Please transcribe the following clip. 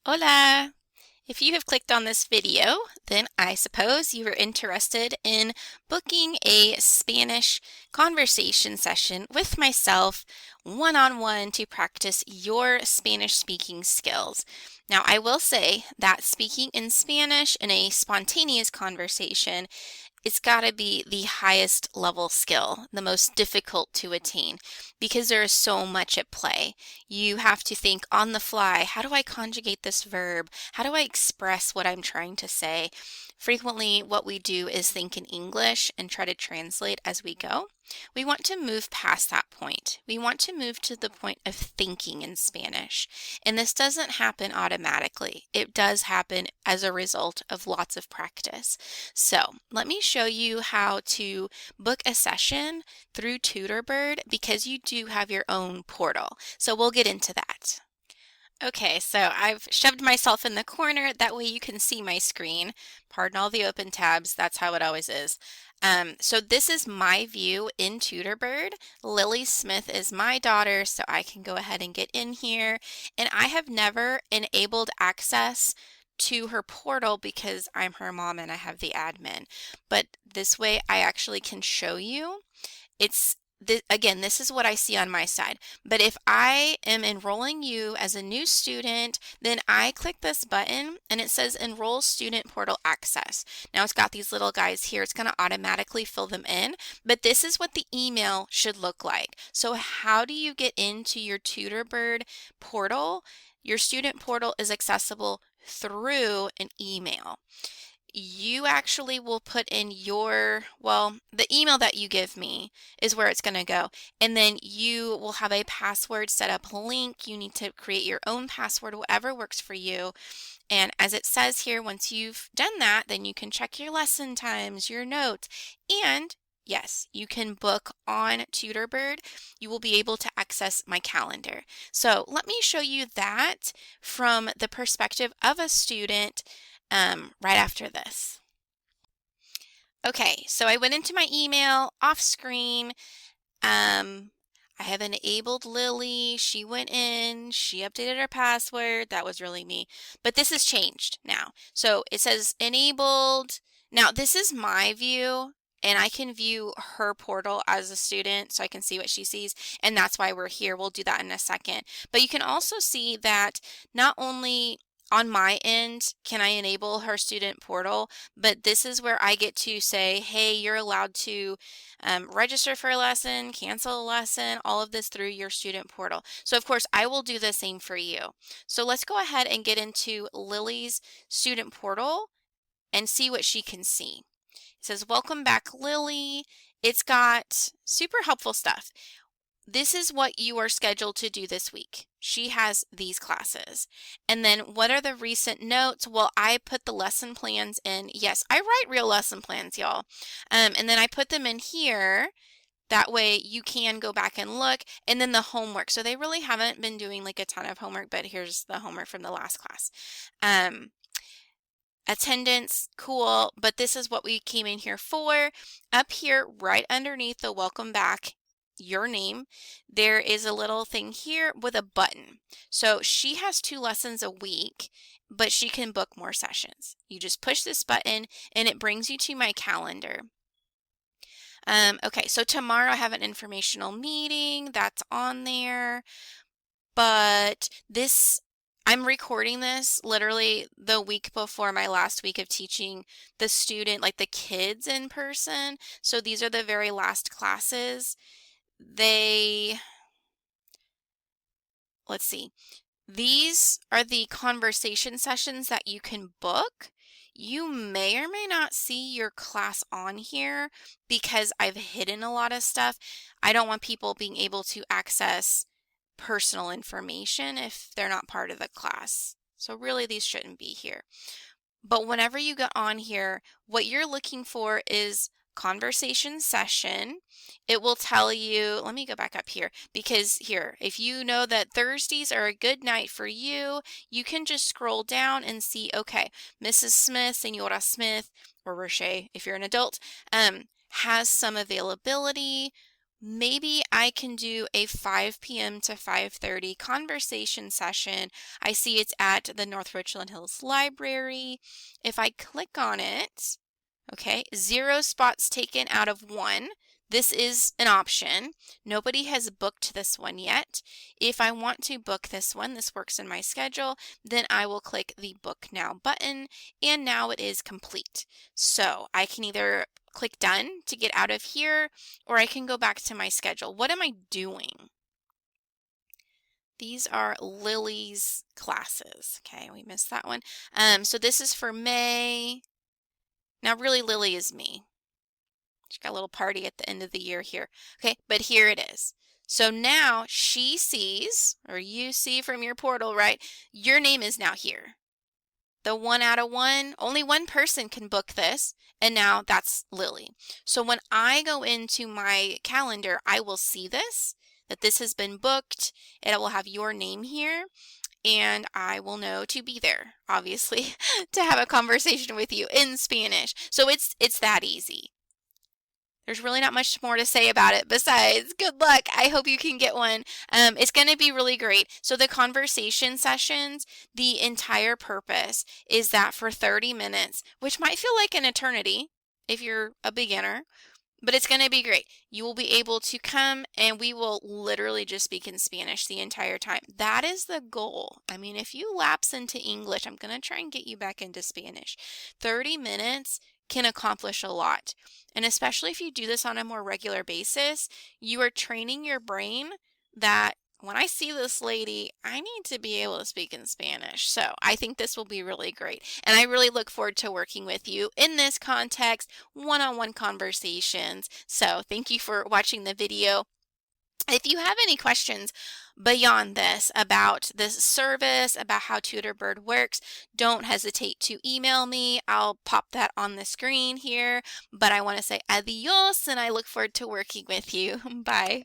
Hola! If you have clicked on this video, then I suppose you are interested in booking a Spanish conversation session with myself one-on-one to practice your Spanish speaking skills. Now, I will say that speaking in Spanish in a spontaneous conversation, it's got to be the highest level skill, the most difficult to attain, because there is so much at play. You have to think on the fly, how do I conjugate this verb? How do I express what I'm trying to say? Frequently, what we do is think in English and try to translate as we go. We want to move past that point. We want to move to the point of thinking in Spanish. And this doesn't happen automatically. It does happen as a result of lots of practice. So let me show you how to book a session through TutorBird because you do have your own portal. So we'll get into that. Okay, so I've shoved myself in the corner. That way you can see my screen. Pardon all the open tabs. That's how it always is. So this is my view in TutorBird. Lily Smith is my daughter, so I can go ahead and get in here. And I have never enabled access to her portal because I'm her mom and I have the admin. But this way I actually can show you. Again, this is what I see on my side. But if I am enrolling you as a new student, then I click this button and it says Enroll Student Portal Access. Now it's got these little guys here. It's going to automatically fill them in, but this is what the email should look like. So how do you get into your TutorBird portal? Your student portal is accessible through an email. You actually will put in the email that you give me is where it's going to go. And then you will have a password set up link. You need to create your own password, whatever works for you. And as it says here, once you've done that, then you can check your lesson times, your notes, and yes, you can book on TutorBird. You will be able to access my calendar. So let me show you that from the perspective of a student right after this. Okay, so I went into my email off screen. I have enabled Lily. She went in, she updated her password. That was really me. But this has changed now. So it says enabled. Now this is my view and I can view her portal as a student so I can see what she sees. And that's why we're here. We'll do that in a second. But you can also see that not only on my end can I enable her student portal, but this is where I get to say, hey, you're allowed to register for a lesson, cancel a lesson, all of this through your student portal. So of course I will do the same for you. So let's go ahead and get into Lily's student portal and see what she can see. It says, welcome back, Lily. It's got super helpful stuff. This is what you are scheduled to do this week. She has these classes. And then what are the recent notes? Well, I put the lesson plans in. Yes, I write real lesson plans, y'all. And then I put them in here. That way you can go back and look. And then the homework. So they really haven't been doing like a ton of homework, but here's the homework from the last class. Attendance, cool, but this is what we came in here for. Up here, right underneath the welcome back, your name, there is a little thing here with a button. So she has 2 lessons a week, but she can book more sessions. You just push this button and it brings you to my calendar. Okay, so tomorrow I have an informational meeting that's on there, but I'm recording this literally the week before my last week of teaching the student, like the kids in person. So these are the very last classes. Let's see. These are the conversation sessions that you can book. You may or may not see your class on here because I've hidden a lot of stuff. I don't want people being able to access personal information if they're not part of the class. So really these shouldn't be here. But whenever you get on here, what you're looking for is conversation session. It will tell you, let me go back up here, because here, if you know that Thursdays are a good night for you, you can just scroll down and see, okay, Mrs. Smith, Senora Smith, or Roche, if you're an adult, has some availability maybe I can do a 5 p.m. to 5:30 conversation session. I see it's at the North Richland Hills Library. If I click on it, okay, 0 spots taken out of 1. This is an option. Nobody has booked this one yet. If I want to book this one, this works in my schedule, then I will click the Book Now button, and now it is complete. So I can either click Done to get out of here, or I can go back to my schedule. What am I doing? These are Lily's classes. Okay, we missed that one. So this is for May. Now really Lily is me. She's got a little party at the end of the year here. Okay, but here it is. So now she sees, or you see from your portal, right? Your name is now here. The 1 out of 1, only one person can book this, and now that's Lily. So when I go into my calendar, I will see this, that this has been booked. It will have your name here, and I will know to be there, obviously, to have a conversation with you in Spanish. So it's that easy. There's really not much more to say about it besides good luck. I hope you can get one. It's going to be really great. So the conversation sessions, the entire purpose is that for 30 minutes, which might feel like an eternity if you're a beginner, but it's going to be great. You will be able to come and we will literally just speak in Spanish the entire time. That is the goal. I mean, if you lapse into English, I'm going to try and get you back into Spanish. 30 minutes can accomplish a lot. And especially if you do this on a more regular basis, you are training your brain that when I see this lady, I need to be able to speak in Spanish. So I think this will be really great. And I really look forward to working with you in this context, one-on-one conversations. So thank you for watching the video. If you have any questions beyond this about this service, about how TutorBird works, don't hesitate to email me. I'll pop that on the screen here. But I want to say adios, and I look forward to working with you. Bye.